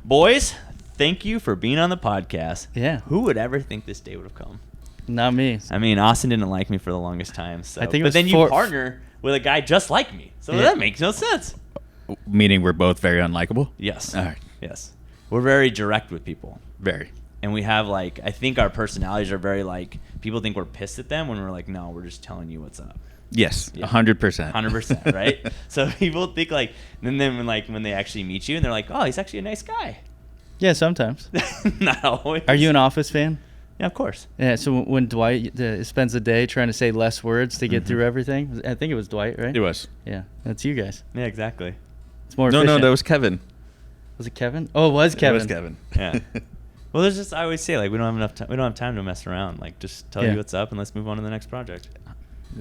Boys, thank you for being on the podcast. Yeah. Who would ever think this day would have come? Not me. I mean, Austin didn't like me for the longest time. So. I think it but was then you partner with a guy just like me. So that makes no sense. Meaning we're both very unlikable? Yes. All right. Yes. We're very direct with people. Very. And we have, like, I think our personalities are very, like, people think we're pissed at them when we're like, no, we're just telling you what's up. Yes, Yeah. 100%. 100%, right? So people think, like, and then when they actually meet you and they're like, oh, he's actually a nice guy. Yeah, sometimes. Not always. Are you an Office fan? Yeah, of course. Yeah, so when Dwight spends the day trying to say less words to get through everything, I think it was Dwight, right? It was. Yeah, that's you guys. Yeah, exactly. It's more No, efficient. that was Kevin. Was it Kevin? Oh, it was Kevin. It was Kevin. Yeah. Well, there's just, I always say, like, we don't have enough time. We don't have time to mess around. Like, just tell you what's up and let's move on to the next project.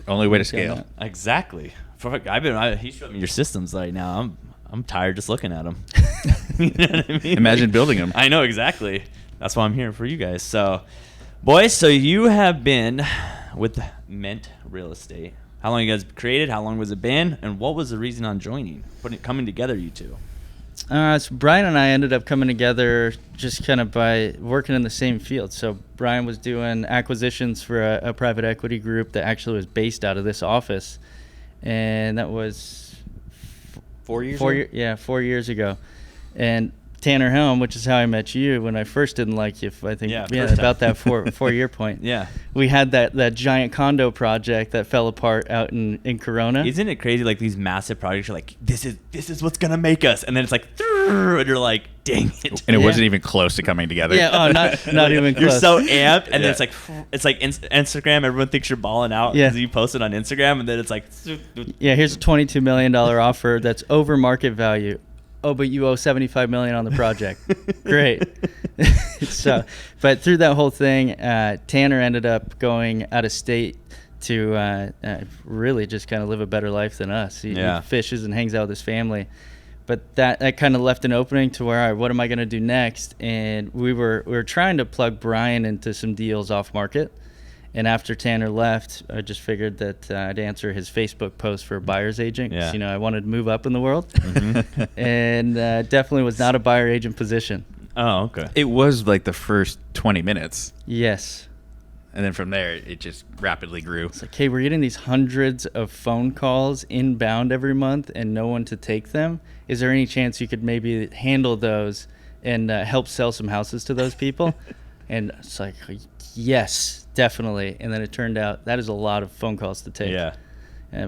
Only way to Got scale. that. Exactly. He showed me your systems right now. I'm tired just looking at them. You know what I mean? Imagine building them. I know, exactly. That's why I'm here for you guys. So, boys, so you have been with Mint Real Estate. How long you guys created? How long was it been? And what was the reason on joining, coming together, you two? So Brian and I ended up coming together just kind of by working in the same field. So Brian was doing acquisitions for a private equity group that actually was based out of this office, and that was 4 years. 4 years ago. And Tanner Helm, which is how I met you when I first didn't like you. I think about that 4 year point. Yeah. We had that giant condo project that fell apart out in Corona. Isn't it crazy? Like these massive projects, you're like, this is what's gonna make us, and then it's like, and you're like, dang it. And it wasn't even close to coming together. Yeah. Oh, not even close. You're so amped, and then Yeah. it's like Instagram. Everyone thinks you're balling out because you posted on Instagram, and then it's like, yeah, here's a $22 million offer that's over market value. Oh, but you owe $75 million on the project. Great. So, but through that whole thing, Tanner ended up going out of state to really just kind of live a better life than us. He fishes and hangs out with his family. But that kind of left an opening to where, all right, what am I going to do next? And we were trying to plug Brian into some deals off market. And after Tanner left, I just figured that I'd answer his Facebook post for a buyer's agent. Yeah. 'Cause, I wanted to move up in the world. And definitely was not a buyer agent position. oh, okay. It was like the first 20 minutes. Yes. And then from there, it just rapidly grew. It's like, hey, we're getting these hundreds of phone calls inbound every month and no one to take them. Is there any chance you could maybe handle those and help sell some houses to those people? And it's like, yes, definitely. And then it turned out that is a lot of phone calls to take. Yeah.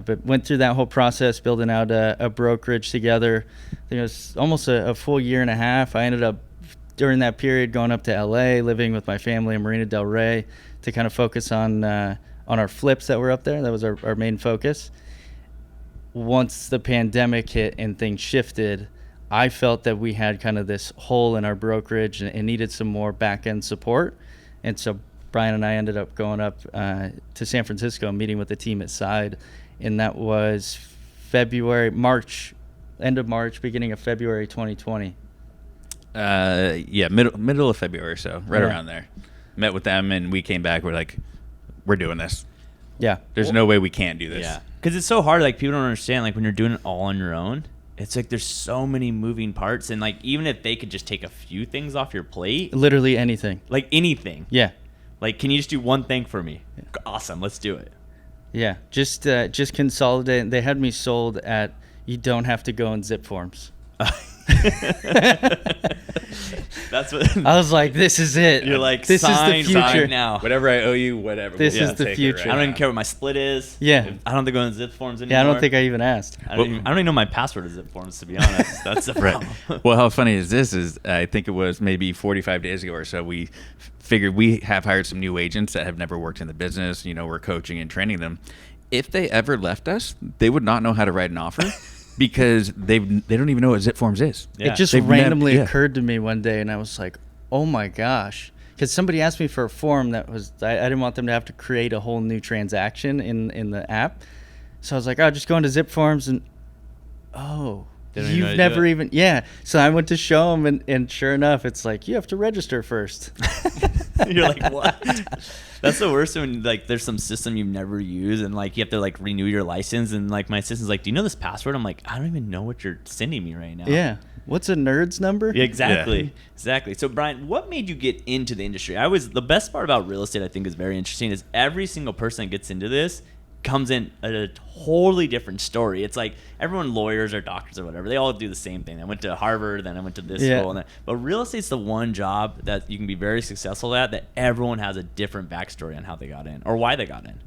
But went through that whole process, building out a brokerage together. I think it was almost a full year and a half. I ended up, during that period, going up to LA, living with my family in Marina del Rey to kind of focus on our flips that were up there. That was our main focus. Once the pandemic hit and things shifted, I felt that we had kind of this hole in our brokerage and needed some more back-end support. And so Brian and I ended up going up to San Francisco, meeting with the team at Side. And that was end of March, beginning of February 2020. Yeah, middle of February or so, right around there. Met with them, and we came back. We're like, we're doing this. Yeah. There's no way we can't do this. Yeah. Because it's so hard. Like, people don't understand. Like, when you're doing it all on your own, it's like there's so many moving parts. And, like, even if they could just take a few things off your plate. Literally anything. Like, anything. Yeah. Like, can you just do one thing for me? Awesome. Let's do it. Yeah. Just consolidate. They had me sold at you don't have to go in zip forms. That's what I was like, this is it. you're like. This sign, is the future sign now. Whatever I owe you, whatever. This we'll is the take it future. right I don't even now. care what my split is. Yeah. I don't have to go in zip forms anymore. Yeah, I don't think I even asked. I don't even know my password to zip forms, to be honest. That's the problem. Right. Well, how funny is this? Is I think it was maybe 45 days ago or so. We figured we have hired some new agents that have never worked in the business. We're coaching and training them. If they ever left us, they would not know how to write an offer because they don't even know what zip forms is. Yeah. It just They've randomly occurred to me one day, and I was like, oh my gosh. Because somebody asked me for a form that was, I didn't want them to have to create a whole new transaction in the app. So I was like, just go into zip forms and, you've never even, So I went to show them, and sure enough, it's like, you have to register first. You're like, what? That's the worst when, like, there's some system you've never used, and, like, you have to, like, renew your license, and, like, my assistant's like, do you know this password? I'm like, I don't even know what you're sending me right now. Yeah. What's a nerd's number? Yeah, exactly. Yeah. Exactly. So Brian, what made you get into the industry? The best part about real estate I think is very interesting is every single person that gets into this comes in a totally different story. It's like everyone, lawyers or doctors or whatever, they all do the same thing. I went to Harvard, then I went to this school, and but real estate's the one job that you can be very successful at that everyone has a different backstory on how they got in or why they got in.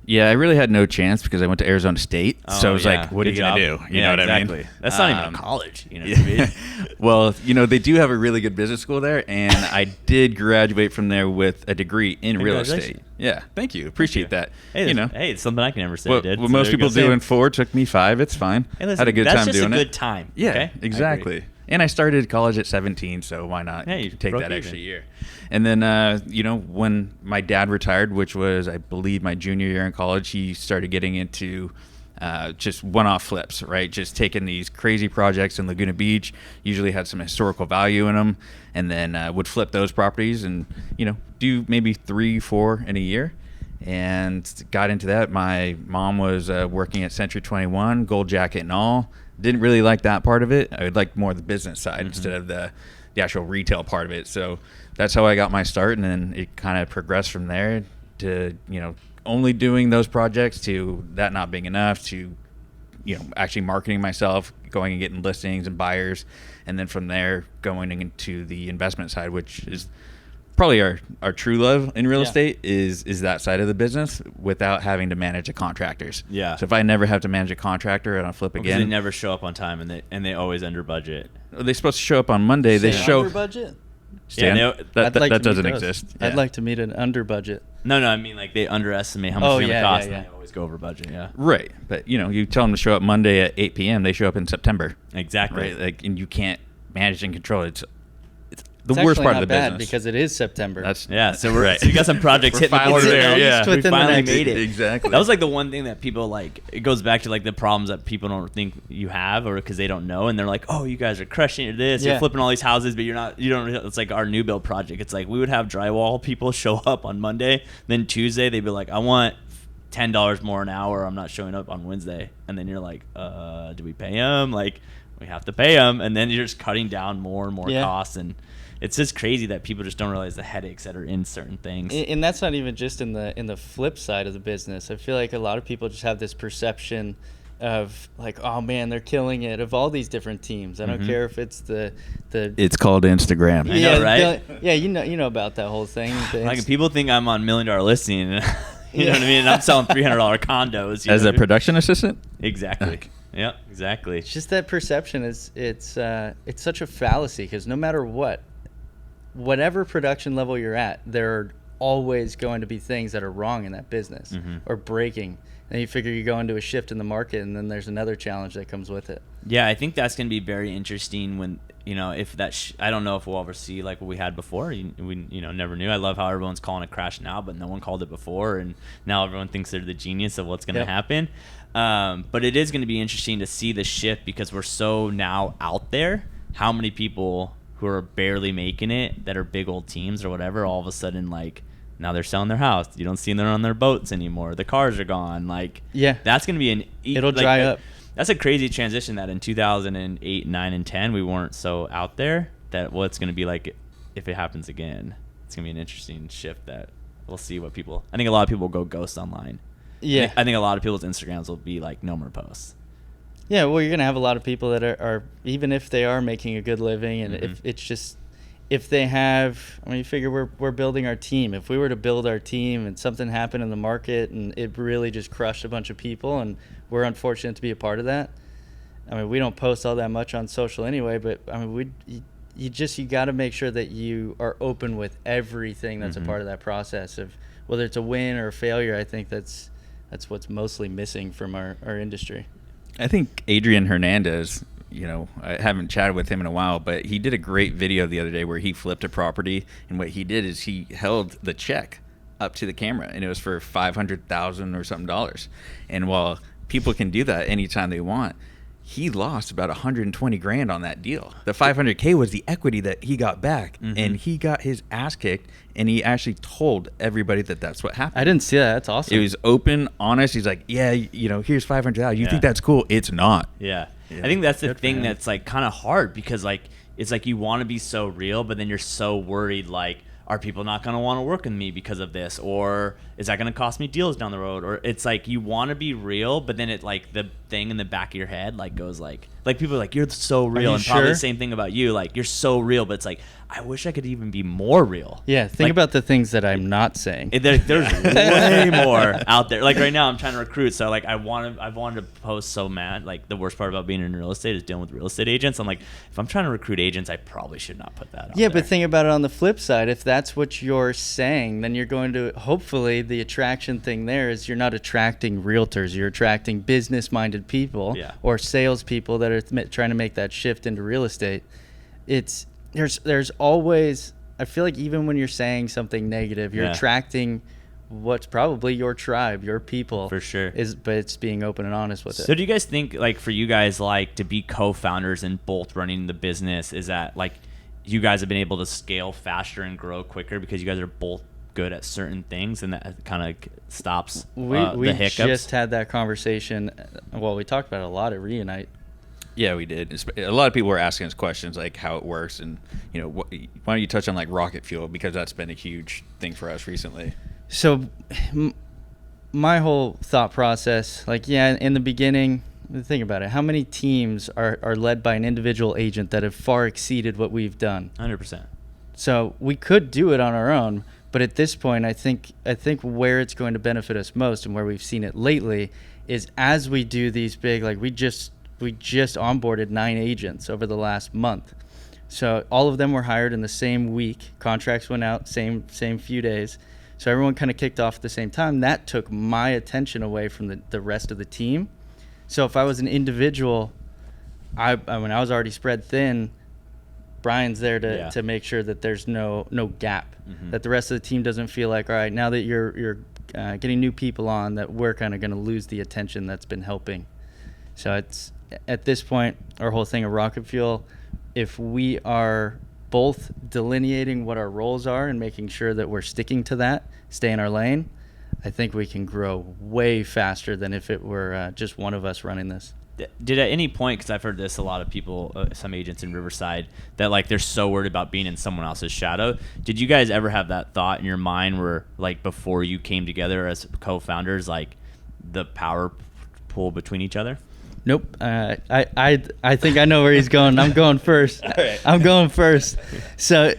Yeah, I really had no chance because I went to Arizona State. So I was like, what are you going to do? You know what I mean? That's not even a college. You know what I mean? Well, they do have a really good business school there, and I did graduate from there with a degree in real estate. Yeah, thank you. Appreciate that. Hey, hey, it's something I can never say I did. What most people do in 4 took me 5. It's fine. Hey, listen, had a good time doing it. That's just a good time. Yeah, okay? exactly. And I started college at 17, so why not take that extra year? And then, when my dad retired, which was, I believe, my junior year in college, he started getting into just one-off flips, right? Just taking these crazy projects in Laguna Beach, usually had some historical value in them, and then would flip those properties and, do maybe 3, 4 in a year. And got into that. My mom was working at Century 21, gold jacket and all. Didn't really like that part of it. I would like more the business side instead of the actual retail part of it. So that's how I got my start, and then it kind of progressed from there to only doing those projects to that not being enough to actually marketing myself, going and getting listings and buyers, and then from there going into the investment side, which is probably our true love in real estate is that side of the business without having to manage the contractors. Yeah. So if I never have to manage a contractor and I'll flip again. They never show up on time and they always under budget. They're supposed to show up on Monday. They show under budget. That doesn't exist. I'd like to meet an under budget. No, I mean like they underestimate how much it's going to cost and they always go over budget. Yeah. Right. But you tell them to show up Monday at 8 p.m. They show up in September. Exactly. Right. And you can't manage and control it. It's the worst part of the bad business because it is September. So we got some projects hitting the board there. Yeah, we finally made it. Exactly. That was like the one thing that people like. It goes back to like the problems that people don't think you have, or because they don't know, and they're like, "Oh, you guys are crushing it. You're flipping all these houses, but you're not. You don't. It's like our new build project. It's like we would have drywall people show up on Monday, then Tuesday they'd be like, "I want $10 more an hour. I'm not showing up on Wednesday," and then you're like, "Do we pay them? Like, we have to pay them," and then you're just cutting down more and more costs and. It's just crazy that people just don't realize the headaches that are in certain things. And that's not even just in the flip side of the business. I feel like a lot of people just have this perception of like, oh man, they're killing it, of all these different teams. I don't care if it's the It's called Instagram. I know, right? You know about that whole thing. Like people think I'm on $1 Million Listing. You know what I mean? I'm selling $300 condos. As a production assistant? Exactly. Yeah, exactly. It's just that perception it's such a fallacy because no matter whatever production level you're at, there are always going to be things that are wrong in that business or breaking. And you figure you go into a shift in the market, and then there's another challenge that comes with it. Yeah, I think that's going to be very interesting when, if that I don't know if we'll ever see like what we had before. We never knew. I love how everyone's calling it crash now, but no one called it before, and now everyone thinks they're the genius of what's going to happen. But it is going to be interesting to see the shift because we're so now out there. How many people who are barely making it, that are big old teams or whatever, all of a sudden, like, now they're selling their house. You don't see them on their boats anymore. The cars are gone. Like, that's going to be it'll dry up. That's a crazy transition that in 2008, 9, and 10, we weren't so out there that what's going to be like if it happens again. It's going to be an interesting shift that we'll see what people, I think a lot of people will go ghost online. Yeah. I think a lot of people's Instagrams will be like no more posts. Yeah, well, you're going to have a lot of people that are even if they are making a good living, and if they have, you figure we're building our team. If we were to build our team and something happened in the market and it really just crushed a bunch of people, and we're unfortunate to be a part of that. We don't post all that much on social anyway, but you got to make sure that you are open with everything that's a part of that process of whether it's a win or a failure. I think that's what's mostly missing from our industry. I think Adrian Hernandez, I haven't chatted with him in a while, but he did a great video the other day where he flipped a property, and what he did is he held the check up to the camera, and it was for $500,000 or something. And while people can do that anytime they want, he lost about $120,000 on that deal. The $500K was the equity that he got back, and he got his ass kicked. And he actually told everybody that that's what happened. I didn't see that. That's awesome. It was open, honest. He's like, yeah, here's $500,000. You think that's cool? It's not. Yeah. I think that's the Good for thing him. that's like kind of hard, because like it's like you want to be so real, but then you're so worried, like, are people not going to want to work with me because of this, or is that going to cost me deals down the road? Or it's like you want to be real, but then it like the thing in the back of your head like goes like people are like, you're so real, you and probably sure? the same thing about you, like you're so real, but it's like I wish I could even be more real. Yeah, think Like, about the things that I'm not saying. there's way more out there. Like right now, I'm trying to recruit, so like I've wanted to post so mad. Like the worst part about being in real estate is dealing with real estate agents. I'm like, if I'm trying to recruit agents, I probably should not put that out Yeah, there. but think about it on the flip side. If that's what you're saying, then you're going to, hopefully the attraction thing there is you're not attracting realtors. You're attracting business-minded people or salespeople that are trying to make that shift into real estate. There's always, I feel like even when you're saying something negative, you're attracting what's probably your tribe, your people. For sure. But it's being open and honest with it. So do you guys think, like, for you guys, like, to be co-founders and both running the business, is that, like, you guys have been able to scale faster and grow quicker because you guys are both good at certain things, and that kind of stops We the hiccups? just had that conversation. Well, we talked about it a lot at Reunite. Yeah, we did. A lot of people were asking us questions like how it works, and why don't you touch on like rocket fuel, because that's been a huge thing for us recently. So my whole thought process, like, in the beginning, think about it. How many teams are led by an individual agent that have far exceeded what we've done? 100%. So we could do it on our own, but at this point, I think where it's going to benefit us most, and where we've seen it lately, is as we do these big, like we just onboarded 9 agents over the last month. So all of them were hired in the same week. Contracts went out same few days. So everyone kind of kicked off at the same time. That took my attention away from the rest of the team. So if I was an individual, I was already spread thin. Brian's there to make sure that there's no gap, that the rest of the team doesn't feel like, all right, now that you're getting new people on, that we're kind of going to lose the attention that's been helping. So it's, at this point, our whole thing of rocket fuel, if we are both delineating what our roles are and making sure that we're sticking to that, stay in our lane, I think we can grow way faster than if it were just one of us running this. Did at any point, because I've heard this, a lot of people, some agents in Riverside, that like they're so worried about being in someone else's shadow. Did you guys ever have that thought in your mind where, like, before you came together as co-founders, like the power pull between each other? Nope. I think I know where he's going. I'm going first. All right. I'm going first. So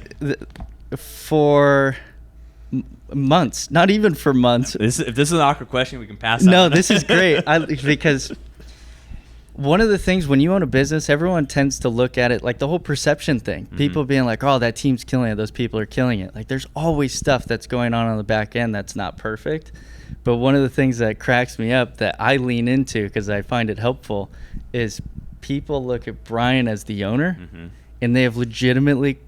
for months, not even for months. If this is an awkward question, we can pass. No, on. this is great. Because one of the things when you own a business, everyone tends to look at it like the whole perception thing. People being like, oh, that team's killing it. Those people are killing it. Like, there's always stuff that's going on the back end that's not perfect. But one of the things that cracks me up that I lean into because I find it helpful is people look at Brian as the owner, and they have legitimately,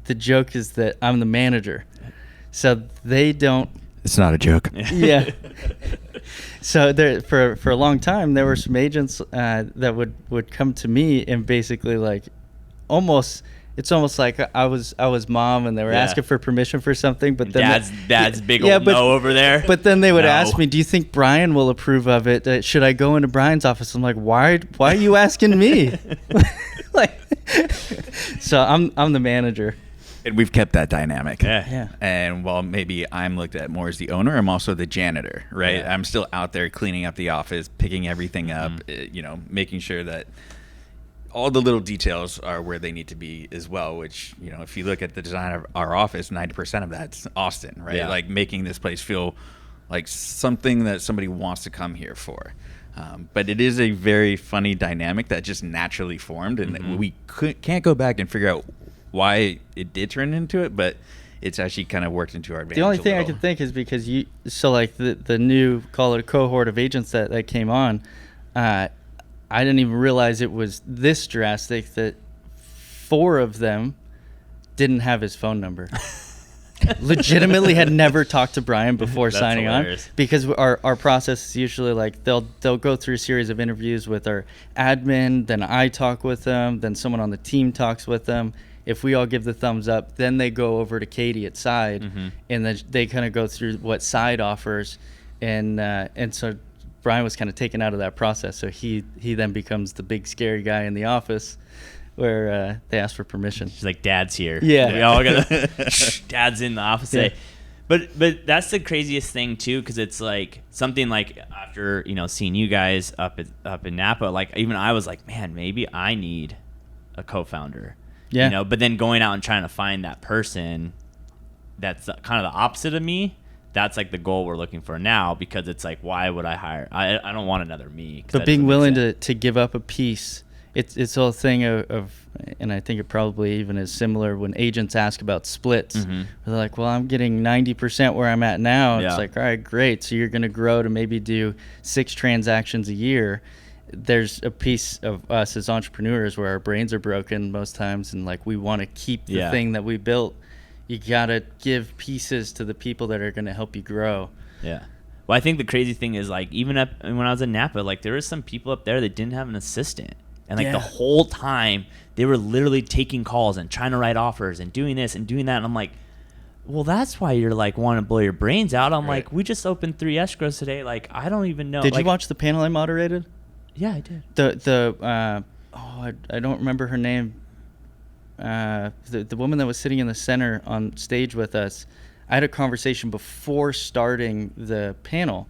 the joke is that I'm the manager. So they don't. It's not a joke. Yeah. So there, for a long time, there were some agents that would come to me and basically like it's almost like I was mom and they were asking for permission for something, but then dad's big old no over there. But then they would No. ask me, "Do you think Brian will approve of it? Should I go into Brian's office?" I'm like, "Why are you asking me?" Like, so I'm the manager. And we've kept that dynamic. Yeah. And while maybe I'm looked at more as the owner, I'm also the janitor, right? Yeah. I'm still out there cleaning up the office, picking everything up, making sure that all the little details are where they need to be as well, which, if you look at the design of our office, 90% of that's Austin, right? Yeah. Like making this place feel like something that somebody wants to come here for. But it is a very funny dynamic that just naturally formed, and we can't go back and figure out why it did turn into it, but it's actually kind of worked into our advantage. The only a thing I little. can think is because like the new, call it a cohort of agents that came on, I didn't even realize it was this drastic that 4 of them didn't have his phone number. Legitimately had never talked to Brian before That's signing hilarious. on, because our process is usually like they'll go through a series of interviews with our admin, then I talk with them, then someone on the team talks with them. If we all give the thumbs up, then they go over to Katie at Side, and then they kind of go through what Side offers, and so Brian was kind of taken out of that process, so he then becomes the big scary guy in the office where they ask for permission. She's like, Dad's here. Yeah. We all gotta Dad's in the office Yeah. today. But that's the craziest thing too, because it's like something like after seeing you guys up in Napa, like even I was like, man, maybe I need a co-founder. Yeah. But then going out and trying to find that person that's kind of the opposite of me. That's like the goal we're looking for now, because it's like, why would I hire? I don't want another me. 'Cause But that being doesn't willing make sense. to give up a piece, it's a whole thing of, and I think it probably even is similar when agents ask about splits. Mhm. They're like, well, I'm getting 90% where I'm at now. Yeah. It's like, all right, great. So you're going to grow to maybe do 6 transactions a year. There's a piece of us as entrepreneurs where our brains are broken most times, and like we want to keep the Yeah. thing that we built. You got to give pieces to the people that are going to help you grow. Yeah. Well, I think the crazy thing is, like, even when I was in Napa, like, there were some people up there that didn't have an assistant. And, like, Yeah. the whole time, they were literally taking calls and trying to write offers and doing this and doing that. And I'm like, well, that's why you're, like, wanting to blow your brains out. I'm Right. like, we just opened 3 escrows today. Like, I don't even know. Did like, you watch the panel I moderated? Yeah, I did. I don't remember her name. The woman that was sitting in the center on stage with us, I had a conversation before starting the panel,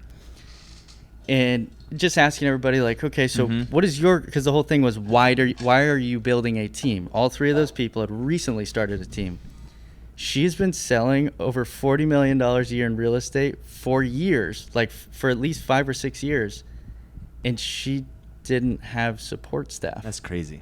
and just asking everybody like, okay, so what is your? Because the whole thing was why are you building a team? All 3 of those people had recently started a team. She's been selling over $40 million a year in real estate for years, like for at least 5 or 6 years, and she didn't have support staff. That's crazy.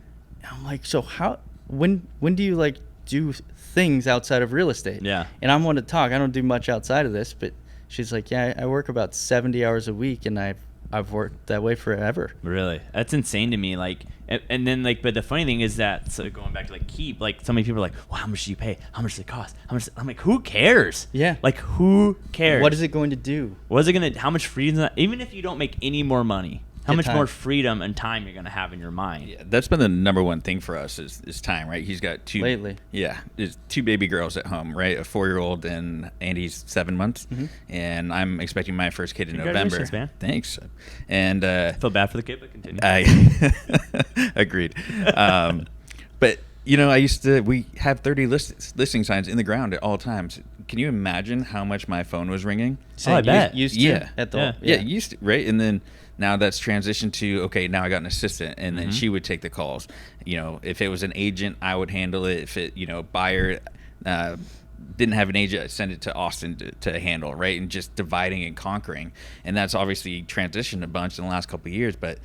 I'm like, so how? When do you like do things outside of real estate? Yeah. And I'm one to talk. I don't do much outside of this, but she's like, yeah, I work about 70 hours a week, and I've worked that way forever. Really? That's insane to me. Like, and then like, but the funny thing is that, so going back to like Keep, like so many people are like, well, how much do you pay? How much does it cost? How much? I'm like, who cares? Yeah. Like, who cares? What is it going to do? What is it gonna? How much freedom? Even if you don't make any more money, how Get much time. more freedom and time you're gonna have in your mind? Yeah, that's been the number one thing for us is time, right? He's got 2 Lately. Yeah, there's 2 baby girls at home, right? A 4-year-old and Andy's 7 months, and I'm expecting my first kid in November. Congratulations, man. Thanks. And I feel bad for the kid, but continue. I agreed. But we have 30 listing signs in the ground at all times. Can you imagine how much my phone was ringing? Oh, I bet. Used to Yeah. at the Yeah. Yeah, it used to, right? And then now that's transitioned to, okay, now I got an assistant, and then she would take the calls. If it was an agent, I would handle it. If it, buyer didn't have an agent, I'd send it to Austin to handle, right? And just dividing and conquering. And that's obviously transitioned a bunch in the last couple of years, but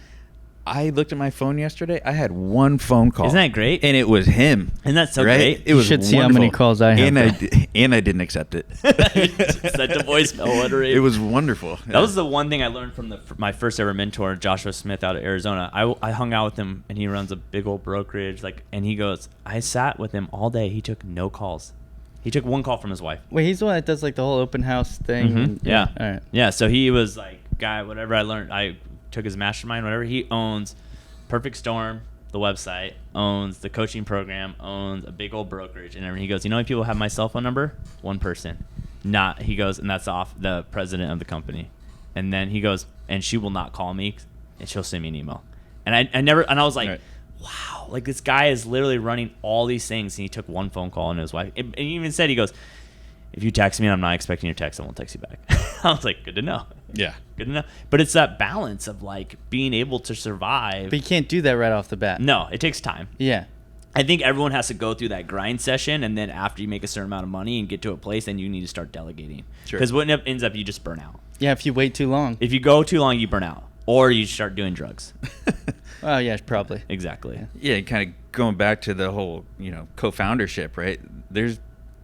I looked at my phone yesterday. I had 1 phone call. Isn't that great? And it was him. Isn't that so right? great? It was should see how many wonderful. calls I have. And I didn't accept it. Sent to voicemail. What a rate. It was wonderful. That was the one thing I learned from my first ever mentor, Joshua Smith, out of Arizona. I hung out with him, and he runs a big old brokerage. And he goes, I sat with him all day. He took no calls. He took 1 call from his wife. Wait, he's the one that does like the whole open house thing. and- Yeah. All right. Yeah. So he was like, guy, whatever I learned, I took his mastermind, whatever. He owns Perfect Storm, the website, owns the coaching program, owns a big old brokerage, and everything. He goes, you know how many people have my cell phone number? 1 person. He goes, and that's off the president of the company. And then he goes, and she will not call me, and she'll send me an email. And I was like, Right. wow, like this guy is literally running all these things, and he took 1 phone call, and his wife, and he even said, he goes, if you text me and I'm not expecting your text, I won't text you back. I was like, good to know. Yeah. Good enough. But it's that balance of like being able to survive. But you can't do that right off the bat. No, it takes time. Yeah. I think everyone has to go through that grind session, and then after you make a certain amount of money and get to a place, then you need to start delegating. Sure. Because what ends up, you just burn out. Yeah, if you wait too long. If you go too long, you burn out. Or you start doing drugs. Oh, yeah, probably. Exactly. Yeah, kind of going back to the whole, co-foundership, right?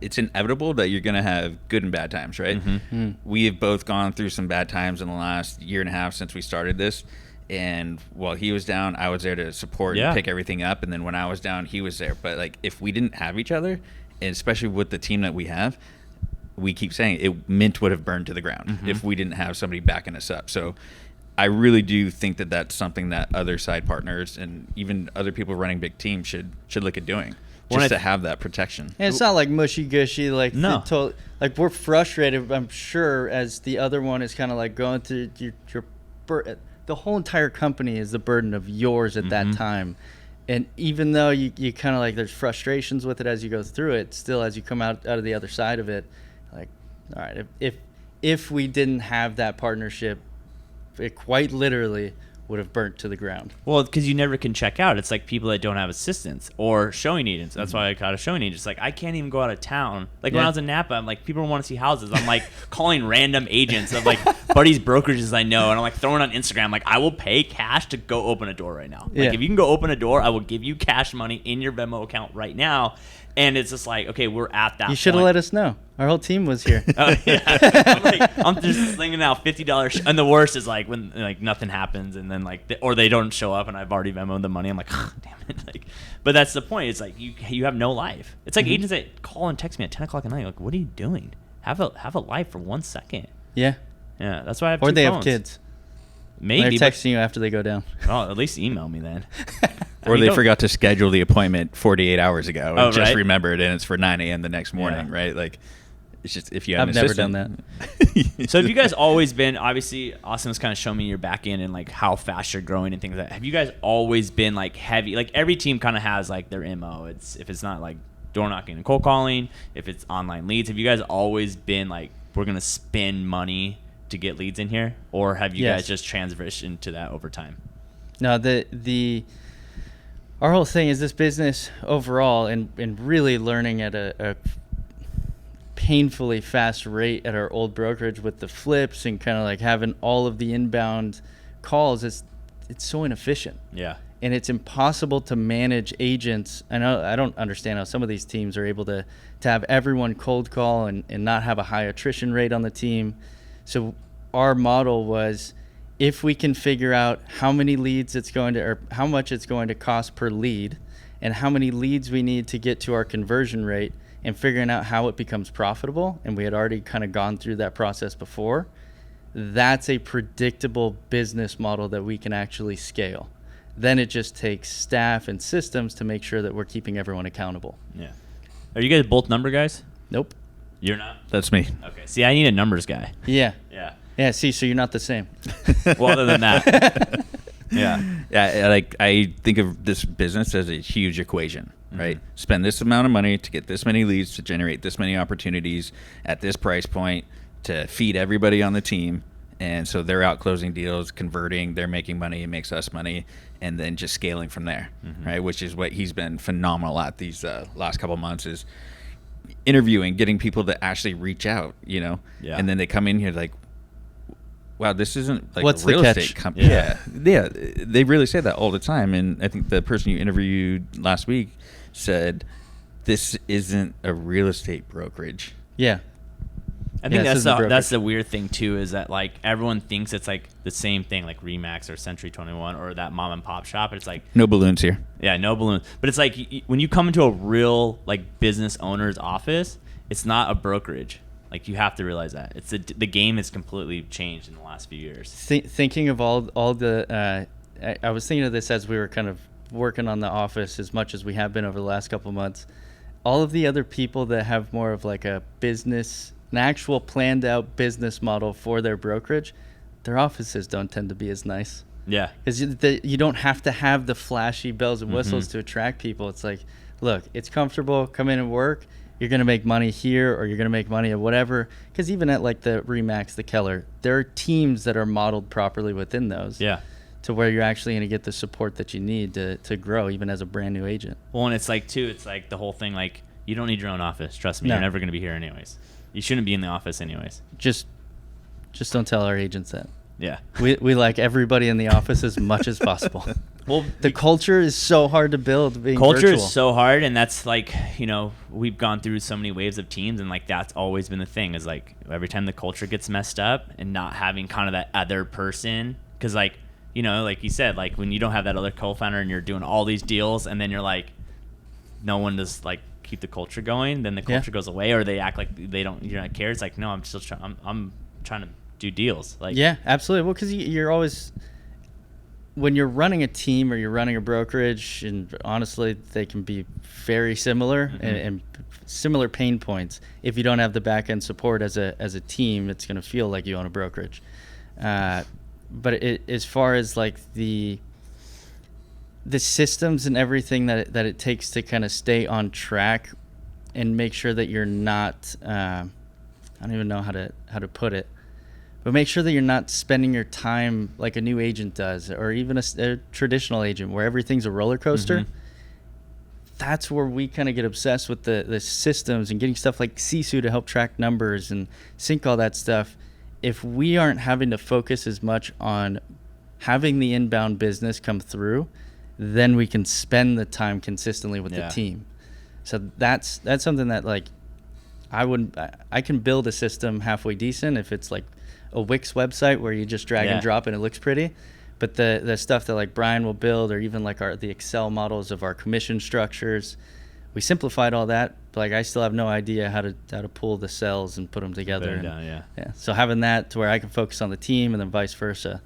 It's inevitable that you're going to have good and bad times, right? We have both gone through some bad times in the last year and a half since we started this. And while he was down, I was there to support and pick everything up. And then when I was down, he was there. But like, if we didn't have each other, and especially with the team that we have, we keep saying it, Mint would have burned to the ground if we didn't have somebody backing us up. So I really do think that that's something that other side partners and even other people running big teams should look at doing. Just to have that protection. And it's not like mushy gushy, like No. like we're frustrated, I'm sure, as the other one is kind of like going through your the whole entire company is the burden of yours at that time. And even though you kind of like, there's frustrations with it as you go through it, still as you come out of the other side of it, like, all right, if we didn't have that partnership, it quite literally would have burnt to the ground. Well, because you never can check out. It's like people that don't have assistants or showing agents. That's why I got a showing agent. It's like, I can't even go out of town. Like when I was in Napa, I'm like, people want to see houses. I'm like calling random agents of like buddies, brokerages I know, and I'm like throwing on Instagram, like, I will pay cash to go open a door right now. Like if you can go open a door, I will give you cash money in your Venmo account right now. And it's just like, okay, we're at that. You should have let us know. Our whole team was here. I'm just slinging out $50, and the worst is like when like nothing happens, and then like or they don't show up, and I've already Venmoed the money. I'm like, oh, damn it! Like, but that's the point. It's like you have no life. It's like agents that call and text me at 10 o'clock at night. Like, what are you doing? Have a life for 1 second. Yeah. That's why I have. Or two they phones. have kids. Maybe they're texting you after they go down. Oh, at least email me then. Or they forgot to schedule the appointment 48 hours ago and just right? remembered, and it's for 9 a.m. the next morning, right? Like, it's just, if you have I've an never assistant. done that. So have you guys always been, obviously Austin was kind of showing me your back end and like how fast you're growing and things like that. Have you guys always been like heavy? Like every team kind of has like their MO. If it's not like door knocking and cold calling, if it's online leads, have you guys always been like, we're going to spend money to get leads in here? Or have you guys just transitioned to that over time? No, our whole thing is this business overall, and really learning at a painfully fast rate at our old brokerage with the flips and kind of like having all of the inbound calls. It's so inefficient. Yeah. And it's impossible to manage agents. I don't understand how some of these teams are able to have everyone cold call and not have a high attrition rate on the team. So our model was, if we can figure out how many leads it's going to, or how much it's going to cost per lead, and how many leads we need to get to our conversion rate, and figuring out how it becomes profitable, and we had already kind of gone through that process before, that's a predictable business model that we can actually scale. Then it just takes staff and systems to make sure that we're keeping everyone accountable. Yeah. Are you guys both number guys? Nope. You're not? That's me. Okay. See, I need a numbers guy. Yeah. Yeah. Yeah, see, so you're not the same. Well, other than that. Yeah. Yeah, like I think of this business as a huge equation, right? Spend this amount of money to get this many leads, to generate this many opportunities at this price point, to feed everybody on the team. And so they're out closing deals, converting, they're making money, it makes us money, and then just scaling from there, right? Which is what he's been phenomenal at these last couple months, is interviewing, getting people to actually reach out, Yeah. and then they come in here like, wow, this isn't like What's a real the catch? estate company. Yeah, they really say that all the time. And I think the person you interviewed last week said, this isn't a real estate brokerage. Yeah. I think this is a brokerage. that's the weird thing too, is that like everyone thinks it's like the same thing, like Remax or Century 21 or that mom and pop shop. It's like, No balloons here. yeah, no balloons. But it's like when you come into a real like business owner's office, it's not a brokerage. Like you have to realize that the game has completely changed in the last few years. Thinking of all the, I was thinking of this as we were kind of working on the office as much as we have been over the last couple of months. All of the other people that have more of like an actual planned out business model for their brokerage, their offices don't tend to be as nice. Yeah. Because you don't have to have the flashy bells and whistles to attract people. It's like, look, it's comfortable, come in and work. You're going to make money here, or you're going to make money at whatever. Because even at like the Remax, the Keller, there are teams that are modeled properly within those. Yeah. To where you're actually going to get the support that you need to grow, even as a brand new agent. Well, and it's like too, it's like the whole thing, like you don't need your own office. Trust me, No. you're never going to be here anyways. You shouldn't be in the office anyways. Just don't tell our agents that. Yeah. We like everybody in the office as much as possible. Well, the culture is so hard to build. Being Culture virtual. is so hard, and that's like, we've gone through so many waves of teams, and like that's always been the thing, is like every time the culture gets messed up and not having kind of that other person, because like, like you said, like when you don't have that other co-founder and you're doing all these deals, and then you're like, no one does like keep the culture going, then the culture goes away, or they act like you're not care. It's like, no, I'm still I'm trying to do deals. Like, yeah, absolutely. Well, because you're always, when you're running a team or you're running a brokerage, and honestly, they can be very similar and similar pain points. If you don't have the back end support as a team, it's going to feel like you own a brokerage. but as far as like the systems and everything that it takes to kind of stay on track and make sure that you're not, I don't even know how to put it, but make sure that you're not spending your time like a new agent does, or even a traditional agent where everything's a roller coaster. Mm-hmm. That's where we kind of get obsessed with the systems and getting stuff like Sisu to help track numbers and sync all that stuff. If we aren't having to focus as much on having the inbound business come through, then we can spend the time consistently with the team. So that's something that like I can build a system halfway decent if it's like a Wix website where you just drag and drop and it looks pretty. But the stuff that like Brian will build, or even like the Excel models of our commission structures, we simplified all that. But like I still have no idea how to pull the cells and put them together. So having that to where I can focus on the team and then vice versa,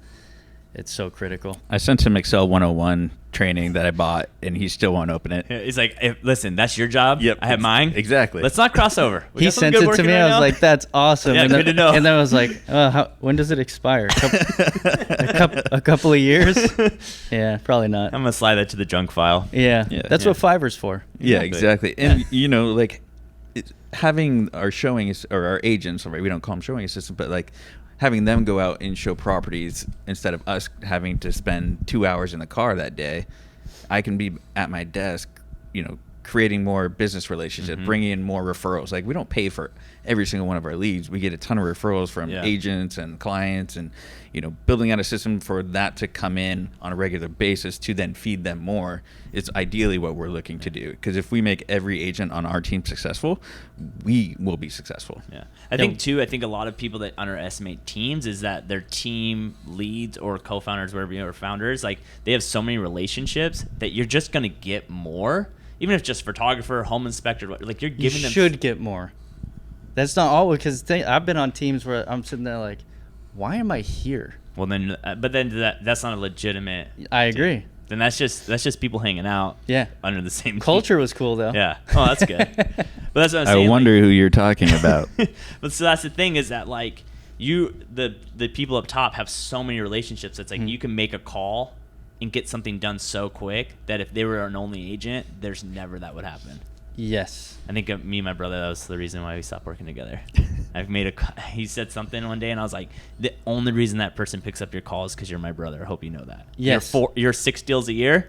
it's so critical. I sent him Excel 101 training that I bought, and he still won't open it. He's like, hey, listen, that's your job. Yep. I have mine. Exactly. Let's not cross over. He sent it to me. I was like, that's awesome. Yeah, and good to know. And then I was like, when does it expire? A couple of years? Yeah, probably not. I'm going to slide that to the junk file. Yeah. That's what Fiverr's for. Yeah, exactly. And, like having our or our agents, or we don't call them showing assistants, but like having them go out and show properties instead of us having to spend 2 hours in the car that day, I can be at my desk, creating more business relationships, bringing in more referrals. Like we don't pay for every single one of our leads. We get a ton of referrals from agents and clients, and building out a system for that to come in on a regular basis to then feed them more is ideally what we're looking to do. Because if we make every agent on our team successful, we will be successful. Yeah. I think a lot of people that underestimate teams is that their team leads or co-founders, whatever, or founders, like they have so many relationships that you're just going to get more. Even if just photographer, home inspector, like you're giving them. You should get more. That's not always, because I've been on teams where I'm sitting there like, why am I here? Well, then, but then that's not a legitimate. I agree. Then that's just people hanging out. Yeah. Under the same culture team. Was cool though. Yeah. Oh, that's good. But that's what I'm saying. I wonder who you're talking about. But so that's the thing, is that like the people up top have so many relationships. It's like you can make a call and get something done so quick that if they were an only agent, there's never that would happen. Yes. I think me and my brother, that was the reason why we stopped working together. He said something one day, and I was like, the only reason that person picks up your call is because you're my brother. I hope you know that. Yes. Your 6 deals a year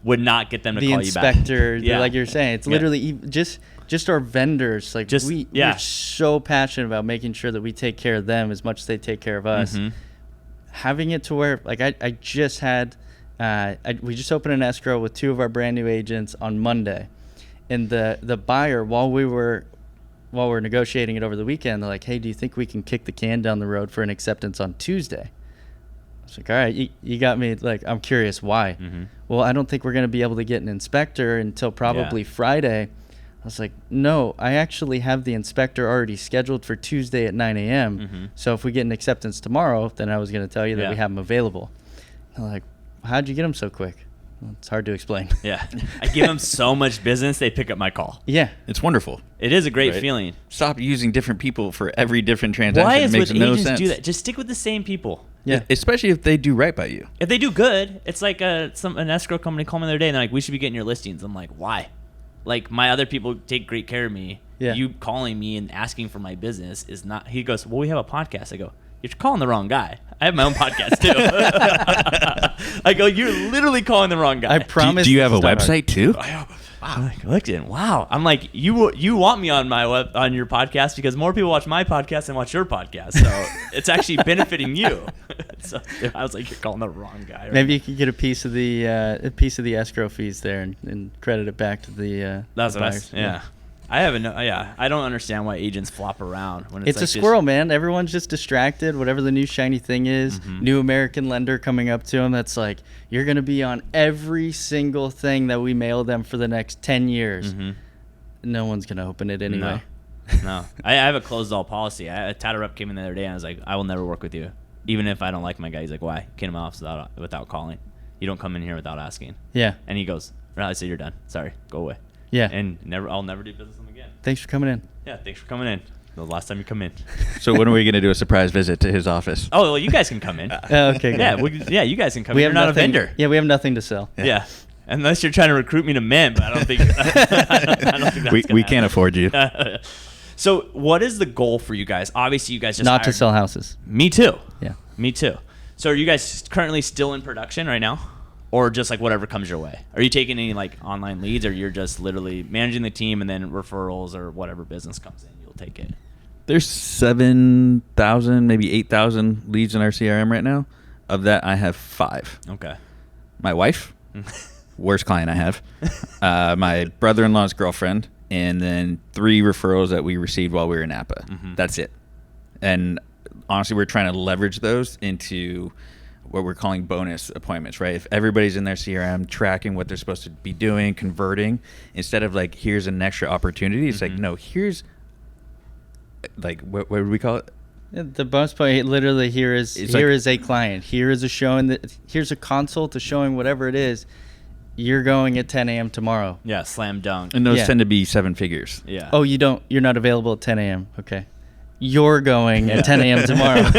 would not get them to call you back. The inspector, like you're saying, it's literally just our vendors. Like we're so passionate about making sure that we take care of them as much as they take care of us. Having it to where, like I just had, we just opened an escrow with 2 of our brand new agents on Monday. And the buyer, while we're negotiating it over the weekend, they're like, hey, do you think we can kick the can down the road for an acceptance on Tuesday? I was like, all right, you got me. Like, I'm curious why. Well, I don't think we're going to be able to get an inspector until probably Friday. I was like, no, I actually have the inspector already scheduled for Tuesday at 9 a.m. So if we get an acceptance tomorrow, then I was going to tell you that we have them available. And they're like, how'd you get them so quick? Well, it's hard to explain. Yeah. I give them so much business, they pick up my call. Yeah. It's wonderful. It is a great feeling. Stop using different people for every different transaction. Why it makes no agents sense. do that? Just stick with the same people. Yeah. Especially if they do right by you. If they do good, it's like an escrow company called me the other day, and they're like, we should be getting your listings. I'm like, why? Like, my other people take great care of me. Yeah. You calling me and asking for my business is not. He goes, well, we have a podcast. I go, you're calling the wrong guy. I have my own podcast too. I go, you're literally calling the wrong guy. I promise. Do you have a website too? I have. Wow. LinkedIn. Wow. I'm like, you want me on on your podcast because more people watch my podcast than watch your podcast. So it's actually benefiting you. So I was like, you're calling the wrong guy. Right? Maybe you could get a piece of the escrow fees there and credit it back to the. That's the what buyers. Yeah. I don't understand why agents flop around when it's like a squirrel, man. Everyone's just distracted. Whatever the new shiny thing is, new American lender coming up to them that's like, you're going to be on every single thing that we mail them for the next 10 years. No one's going to open it anyway. No. I have a closed all policy. A title rep came in the other day and I was like, I will never work with you. Even if I don't like my guy. He's like, why? Get him off without calling. You don't come in here without asking. Yeah. And he goes, I say you're done. Sorry. Go away. Yeah. And I'll never do business with him again. Thanks for coming in. Yeah, thanks for coming in. The last time you come in. So when are we going to do a surprise visit to his office? Oh, well, you guys can come in. Okay, good. Yeah, you guys can come We in. have You're not nothing, a vendor. Yeah, we have nothing to sell. Yeah. Unless you're trying to recruit me to Mint, but I don't think, I don't think that's We can't afford you. So what is the goal for you guys? Obviously, you guys just Not to hired- sell houses. Me too. Yeah. Me too. So are you guys currently still in production right now? Or just like whatever comes your way? Are you taking any like online leads, or you're just literally managing the team and then referrals or whatever business comes in, you'll take it? There's 7,000, maybe 8,000 leads in our CRM right now. Of that, I have 5. Okay. My wife, worst client I have. My brother-in-law's girlfriend, and then 3 referrals that we received while we were in Napa. Mhm. That's it. And honestly, we're trying to leverage those into what we're calling bonus appointments, right? If everybody's in their CRM tracking what they're supposed to be doing, converting, instead of like, here's an extra opportunity, it's like, no, here's like, what would we call it? Yeah, the bonus point, literally, here is a client. Here is a showing. Here's a consult to showing whatever it is. You're going at 10 a.m. tomorrow. Yeah, slam dunk. And those Yeah. tend to be 7 figures. Yeah. Oh, you're not available at 10 a.m. Okay. You're going at 10 a.m. tomorrow.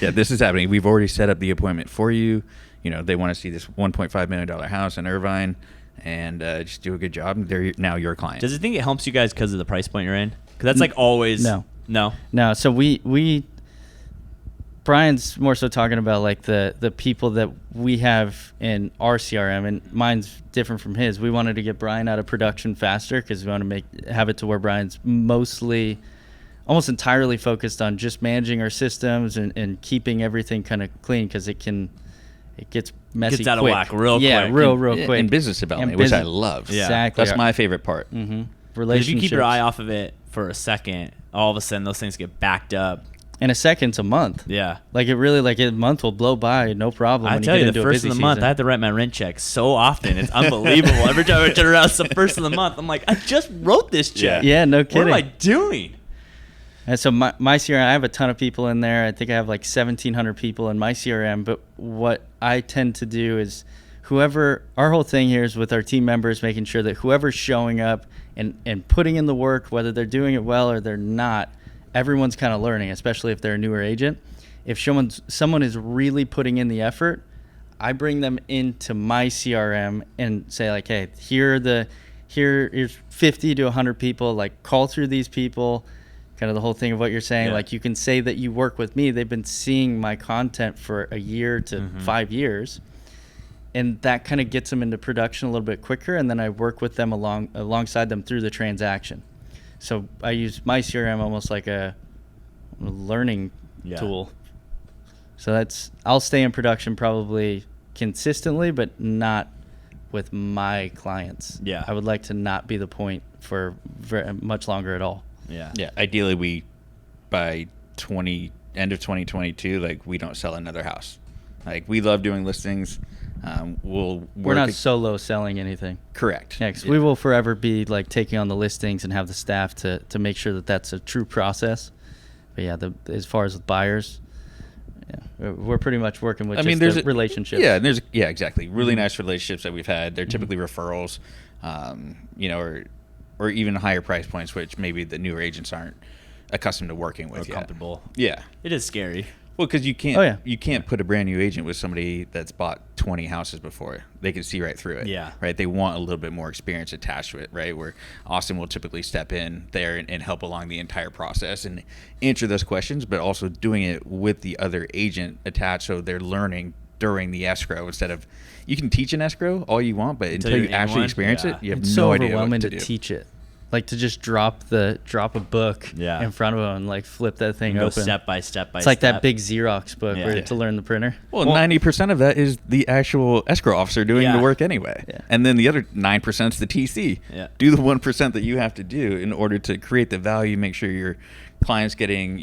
Yeah, this is happening. We've already set up the appointment for you. You know, they want to see this $1.5 million house in Irvine, and just do a good job. They're now your client. Does it think it helps you guys because of the price point you're in? Because that's like always. No. No. No, so Brian's more so talking about like the people that we have in our CRM, and mine's different from his. We wanted to get Brian out of production faster because we want to have it to where Brian's almost entirely focused on just managing our systems and keeping everything kind of clean, because it gets messy. Gets out of quick. whack real Yeah, quick. real Yeah, quick. and business development, And which I business- love. Yeah. Exactly. That's my favorite part. Mm-hmm. If Relationships. you keep your eye off of it for a second, all of a sudden those things get backed up. In a second's a month. Yeah. Like it really, like a month will blow by, no problem. I when tell you you, get the into a first busy of the month, season. I have to write my rent check so often. It's unbelievable. Every time I turn around, it's the first of the month. I'm like, I just wrote this check. Yeah, no What kidding. am I doing? And so my CRM, I have a ton of people in there. I think I have like 1,700 people in my CRM. But what I tend to do is our whole thing here is with our team members, making sure that whoever's showing up and putting in the work, whether they're doing it well or they're not, everyone's kind of learning, especially if they're a newer agent. If someone is really putting in the effort, I bring them into my CRM and say like, hey, here's 50 to 100 people, like call through these people. Kind of the whole thing of what you're saying, Yeah. like you can say that you work with me. They've been seeing my content for a year to 5 years, and that kind of gets them into production a little bit quicker. And then I work with them alongside them through the transaction. So I use my CRM almost like a learning tool. So I'll stay in production probably consistently, but not with my clients. Yeah. I would like to not be the point for very much longer at all. Yeah. Yeah, ideally by end of 2022, like we don't sell another house. Like we love doing listings. We're not solo selling anything. Correct. Yeah, 'cause we will forever be like taking on the listings and have the staff to make sure that that's a true process. But yeah, as far as with buyers, yeah, we're pretty much working with there's relationships. Yeah, and exactly. Really nice relationships that we've had. They're typically referrals, or even higher price points, which maybe the newer agents aren't accustomed to working with Or yet. comfortable. Yeah. It is scary. Well, because you can't. Oh, yeah. You can't put a brand new agent with somebody that's bought 20 houses before. They can see right through it. Yeah. Right. They want a little bit more experience attached to it. Right. Where Austin will typically step in there and help along the entire process and answer those questions, but also doing it with the other agent attached, so they're learning during the escrow instead of. You can teach an escrow all you want, but until you you're in actually one, experience it, you have It's no so idea overwhelming what to do. teach it. Like to just drop a book in front of them and like flip that thing Go open. step by step by It's step. like that big Xerox book Yeah. where Yeah. to learn the printer. Well, 90% of that is the actual escrow officer doing Yeah. the work anyway. Yeah. And then the other 9% is the TC. Yeah. Do the 1% that you have to do in order to create the value, make sure your client's getting,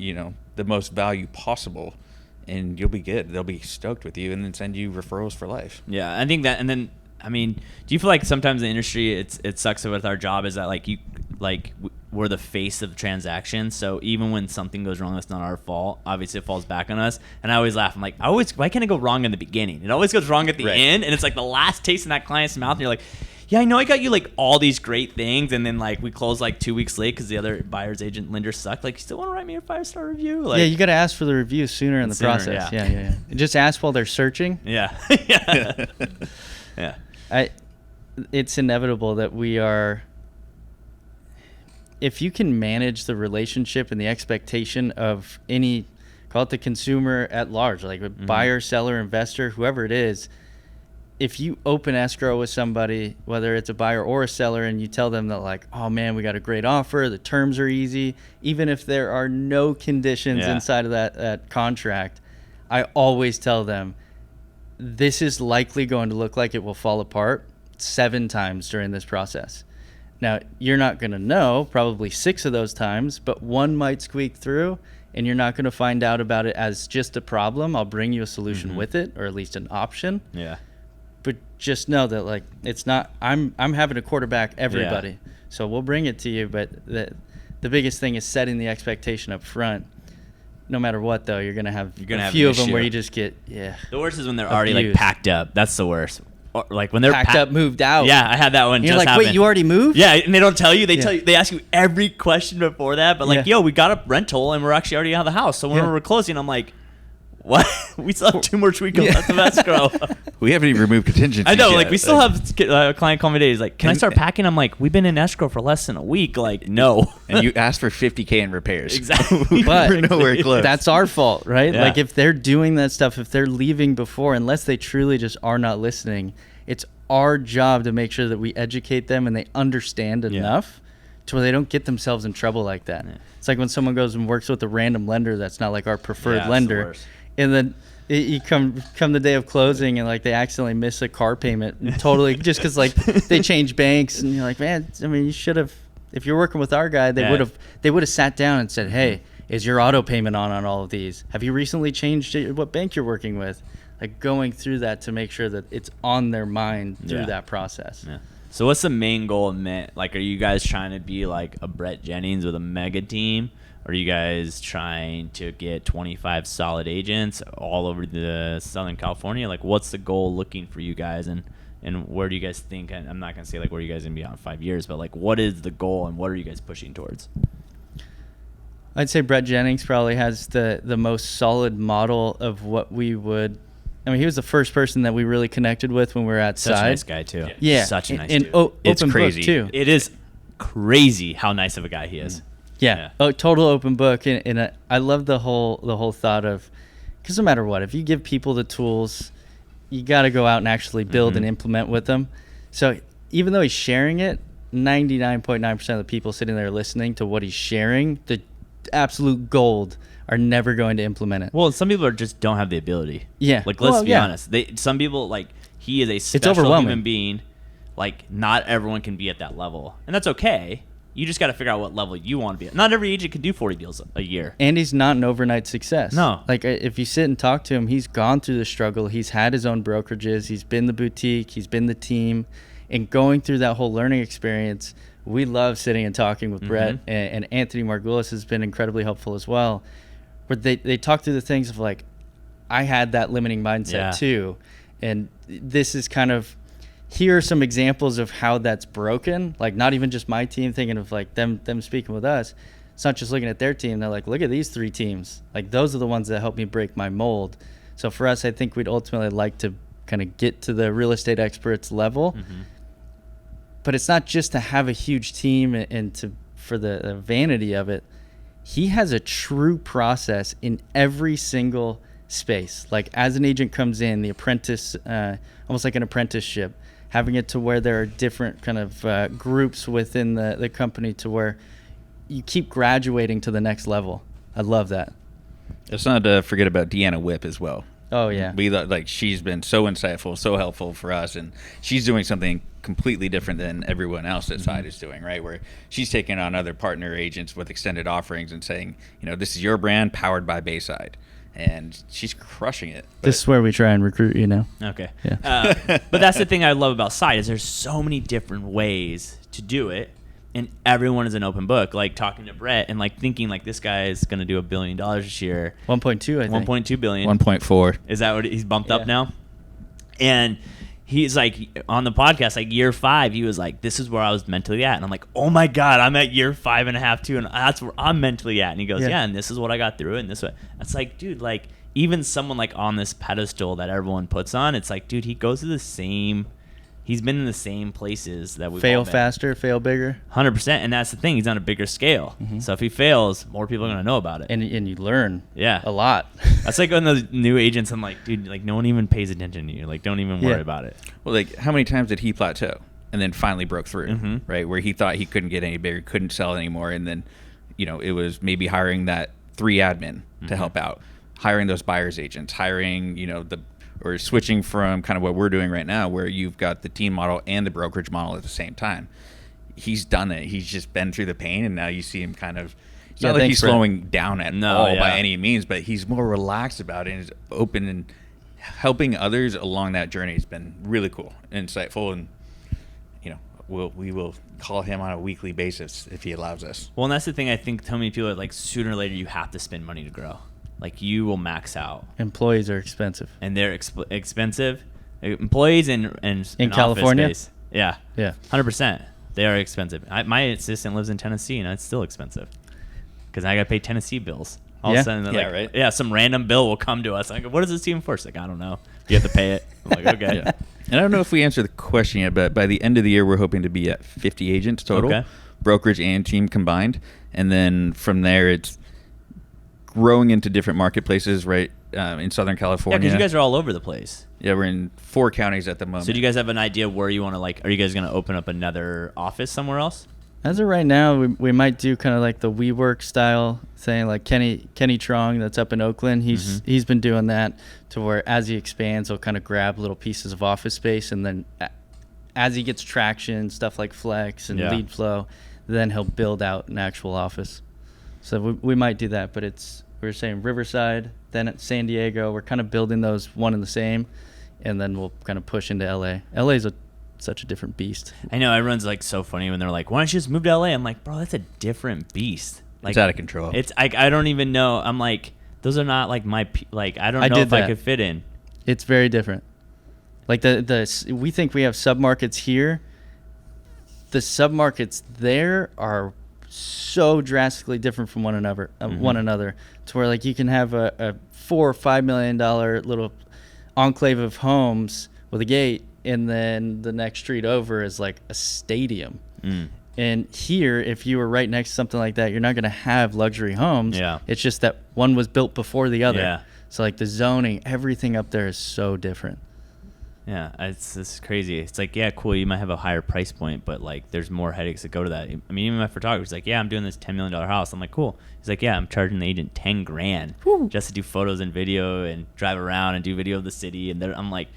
the most value possible, and you'll be good. They'll be stoked with you and then send you referrals for life. Yeah, I think that, and then do you feel like sometimes in the industry it sucks with our job is that we're the face of transactions, so even when something goes wrong that's not our fault, obviously it falls back on us. And I always laugh. I'm like, why can't it go wrong in the beginning? It always goes wrong at the Right. end, and it's like the last taste in that client's mouth, and you're like, yeah, I know I got you like all these great things, and then like we closed like 2 weeks late because the other buyer's agent lender sucked. Like, you still want to write me a 5-star review? Like, yeah, you got to ask for the review sooner in the process. Yeah. Just ask while they're searching. Yeah. Yeah. It's inevitable that we are. If you can manage the relationship and the expectation of any, call it the consumer at large, like a buyer, seller, investor, whoever it is, if you open escrow with somebody, whether it's a buyer or a seller, and you tell them that like, oh man, we got a great offer, the terms are easy, even if there are no conditions inside of that contract, I always tell them, this is likely going to look like it will fall apart 7 times during this process. Now, you're not going to know probably 6 of those times, but 1 might squeak through, and you're not going to find out about it as just a problem. I'll bring you a solution with it, or at least an option. Yeah. But just know that like it's not. I'm having to quarterback everybody, so we'll bring it to you. But the biggest thing is setting the expectation up front. No matter what, though, you're gonna have a few of them where you just get The worst is when they're already like packed up. That's the worst. Or, like when they're packed up, moved out. Yeah, I had that one. And you're just like, happened. wait, you already moved? Yeah, and they don't tell you. They tell you. They ask you every question before that. But like, yo, we got a rental and we're actually already out of the house. So when we're closing, I'm like, what? We still have 2 more weeks left of escrow. We haven't even removed contingencies. I know. Yet. Like, we still have a client call me today. He's like, can I start packing? I'm like, we've been in escrow for less than a week. Like, no. And you asked for $50K in repairs. Exactly. But we're nowhere close. That's our fault, right? Yeah. Like if they're doing that stuff, if they're leaving before, unless they truly just are not listening, it's our job to make sure that we educate them and they understand enough to where they don't get themselves in trouble like that. Yeah. It's like when someone goes and works with a random lender that's not like our preferred lender, and then you come the day of closing and like they accidentally miss a car payment and totally just because like they change banks, and you're like, man, I mean, you should have. If you're working with our guy, they would have sat down and said, hey, is your auto payment on all of these? Have you recently changed what bank you're working with? Like going through that to make sure that it's on their mind through that process. Yeah. So what's the main goal of Mint? Like, are you guys trying to be like a Brett Jennings with a mega team? Or are you guys trying to get 25 solid agents all over the Southern California? Like, what's the goal looking for you guys? And where do you guys think, I'm not going to say like where you guys going to be on 5 years, but like what is the goal and what are you guys pushing towards? I'd say Brett Jennings probably has the most solid model of what we would. I mean, he was the first person that we really connected with when we were at Such Side. a nice guy, too. Yeah. Such a nice and dude. It's open crazy. book, too. It is crazy how nice of a guy he is. Yeah. Oh, total open book. And I love the whole thought of, because no matter what, if you give people the tools, you got to go out and actually build and implement with them. So even though he's sharing it, 99.9% of the people sitting there listening to what he's sharing, the absolute gold, are never going to implement it. Well, some people just don't have the ability. Yeah. Like, let's be honest. Some people, like, he is a special human being. Like, not everyone can be at that level. And that's okay. You just got to figure out what level you want to be at. Not every agent can do 40 deals a year. And he's not an overnight success. No. Like, if you sit and talk to him, he's gone through the struggle. He's had his own brokerages. He's been the boutique. He's been the team. And going through that whole learning experience, we love sitting and talking with Brett. And Anthony Margulis has been incredibly helpful as well. Where they talk through the things of like, I had that limiting mindset too. And this is kind of, here are some examples of how that's broken. Like not even just my team thinking of like them speaking with us. It's not just looking at their team. They're like, look at these 3 teams. Like those are the ones that help me break my mold. So for us, I think we'd ultimately like to kind of get to the real estate experts level. But it's not just to have a huge team and for the vanity of it. He has a true process in every single space. Like as an agent comes in, the apprentice, almost like an apprenticeship, having it to where there are different kind of groups within the company to where you keep graduating to the next level. I love that. Let's not forget about Deanna Whip as well. Oh yeah, she's been so insightful, so helpful for us, and she's doing something completely different than everyone else at Side is doing, right? Where she's taking on other partner agents with extended offerings and saying, this is your brand powered by Bayside, and she's crushing it. This is where we try and recruit you now. Okay. Yeah. But that's the thing I love about Side is there's so many different ways to do it. And everyone is an open book, like talking to Brett and like thinking like this guy is going to do $1 billion this year. 1.2, I think. 1.2 billion. 1.4. Is that what he's bumped up now? And he's like on the podcast, like year 5, he was like, this is where I was mentally at. And I'm like, oh my God, I'm at year 5.5 too. And that's where I'm mentally at. And he goes, yeah, and this is what I got through it. And this way. It's like, dude, like even someone like on this pedestal that everyone puts on, it's like, dude, he goes to the same, he's been in the same places that we've fail all been. faster, fail bigger. 100%. And that's the thing. He's on a bigger scale. So if he fails, more people are going to know about it. And you learn a lot. That's like when the new agents, I'm like, dude, like no one even pays attention to you. Like, don't even worry about it. Well, like how many times did he plateau and then finally broke through, right? Where he thought he couldn't get any bigger, couldn't sell anymore. And then, you know, it was maybe hiring that 3 admin to help out, hiring those buyer's agents, hiring, you know, or switching from kind of what we're doing right now, where you've got the team model and the brokerage model at the same time. He's done it. He's just been through the pain, and now you see him kind of. It's not like he's slowing down at all by any means, but he's more relaxed about it and is open and helping others along that journey. Has been really cool, insightful, and you know, we will call him on a weekly basis if he allows us. Well, and that's the thing. I think so many people are like, sooner or later you have to spend money to grow. Like you will max out. Employees are expensive, and they're expensive. Employees in California, office space. Yeah, 100%. They are expensive. My assistant lives in Tennessee, and it's still expensive because I got to pay Tennessee bills. All of a sudden, like, right. Yeah, some random bill will come to us. I go, what is this even for? It's like, I don't know. You have to pay it. I'm like, okay. And I don't know if we answered the question yet, but by the end of the year, we're hoping to be at 50 agents total, brokerage and team combined, and then from there, it's growing into different marketplaces, right, in Southern California. Yeah, because you guys are all over the place. Yeah, we're in 4 counties at the moment. So do you guys have an idea where you want to, like, are you guys going to open up another office somewhere else? As of right now, we might do kind of like the WeWork style thing, like Kenny Trong that's up in Oakland. He's been doing that to where as he expands, he'll kind of grab little pieces of office space, and then as he gets traction, stuff like Flex and lead flow, then he'll build out an actual office. So we might do that, but we were saying Riverside, then at San Diego. We're kind of building those one and the same, and then we'll kind of push into LA. LA is such a different beast. I know, everyone's like so funny when they're like, why don't you just move to LA? I'm like, bro, that's a different beast. Like, it's out of control. It's I don't even know. I'm like, those are not like I don't know if I could fit in. It's very different. Like we think we have submarkets here. The submarkets there are so drastically different from one another, to where like you can have a $4 or $5 million little enclave of homes with a gate, and then the next street over is like a stadium. And here, if you were right next to something like that, you're not going to have luxury homes. It's just that one was built before the other. So like the zoning, everything up there is so different. Yeah, it's crazy. It's like, yeah, cool, you might have a higher price point, but like there's more headaches that go to that. I mean, even my photographer's like, yeah, I'm doing this $10 million house. I'm like, cool. He's like, yeah, I'm charging the agent $10,000 just to do photos and video and drive around and do video of the city. And I'm like,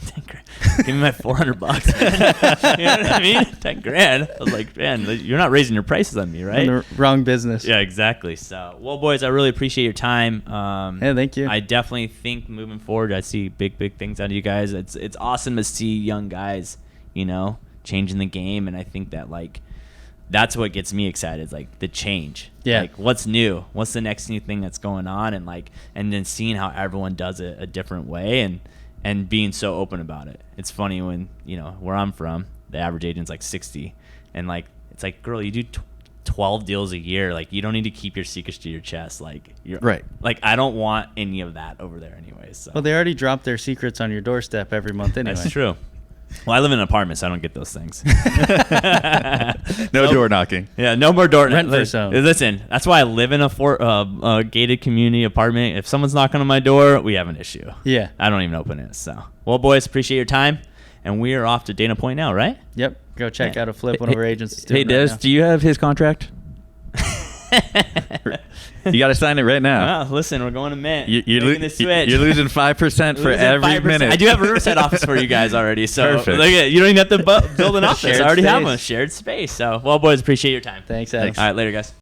10 grand. Give me my $400. You know what I mean? 10 grand. I was like, man, you're not raising your prices on me, right? In the wrong business. Yeah, exactly. So, well, boys, I really appreciate your time. Yeah, thank you. I definitely think moving forward, I see big things out of you guys. It's awesome to see young guys, you know, changing the game, and I think that like that's what gets me excited. Like the change. Yeah. Like what's new? What's the next new thing that's going on? And then seeing how everyone does it a different way and being so open about it. It's funny when, you know, where I'm from, the average agent's like 60, and like it's like, girl, you do 12 deals a year. Like you don't need to keep your secrets to your chest. Like you're right. Like I don't want any of that over there anyways. So. Well, they already drop their secrets on your doorstep every month anyway. That's true. Well, I live in an apartment, so I don't get those things. No door knocking. Yeah, no more door knocking. Rent-for-zone. Listen, that's why I live in a gated community apartment. If someone's knocking on my door, we have an issue. Yeah. I don't even open it. So, well, boys, appreciate your time. And we are off to Dana Point now, right? Yep. Go check out a flip one of our agents. Hey, Des, do you have his contract? You got to sign it right now. Oh, listen, we're going to Mint. You're You're losing 5% for every 5%. minute. I do have a Riverside office for you guys already. So Perfect. Look at, you don't even have to build an office. Shared I already have space. a shared space. So, well, boys, appreciate your time. Thanks, Adam. All right, later, guys.